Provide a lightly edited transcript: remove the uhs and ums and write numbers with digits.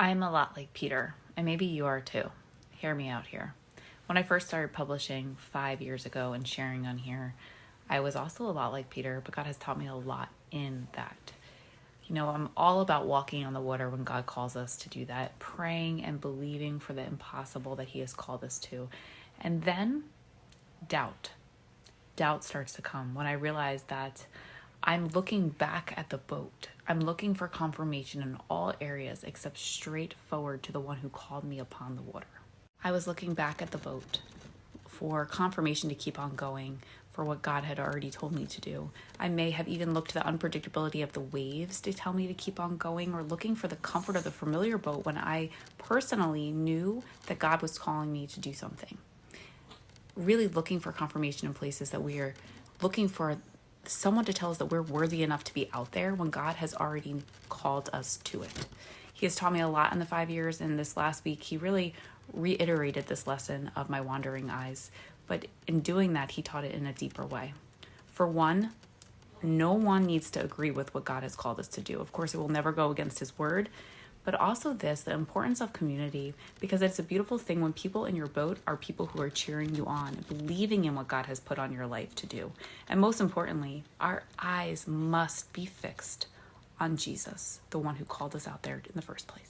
I'm a lot like Peter, and maybe you are too. Hear me out here. When I first started publishing 5 years ago and sharing on here, I was also a lot like Peter, but God has taught me a lot in that. I'm all about walking on the water when God calls us to do that, praying and believing for the impossible that He has called us to. And then doubt. Doubt starts to come when I realize that I'm looking back at the boat. I'm looking for confirmation in all areas except straight forward to the one who called me upon the water. I was looking back at the boat for confirmation to keep on going, for what God had already told me to do. I may have even looked to the unpredictability of the waves to tell me to keep on going, or looking for the comfort of the familiar boat when I personally knew that God was calling me to do something. Really looking for confirmation in places that we are looking for someone to tell us that we're worthy enough to be out there when God has already called us to it. He has taught me a lot in the 5 years, and this last week he really reiterated this lesson of my wandering eyes. But in doing that, he taught it in a deeper way. For one, no one needs to agree with what God has called us to do. Of course, it will never go against His word. But also the importance of community, because it's a beautiful thing when people in your boat are people who are cheering you on, believing in what God has put on your life to do. And most importantly, our eyes must be fixed on Jesus, the one who called us out there in the first place.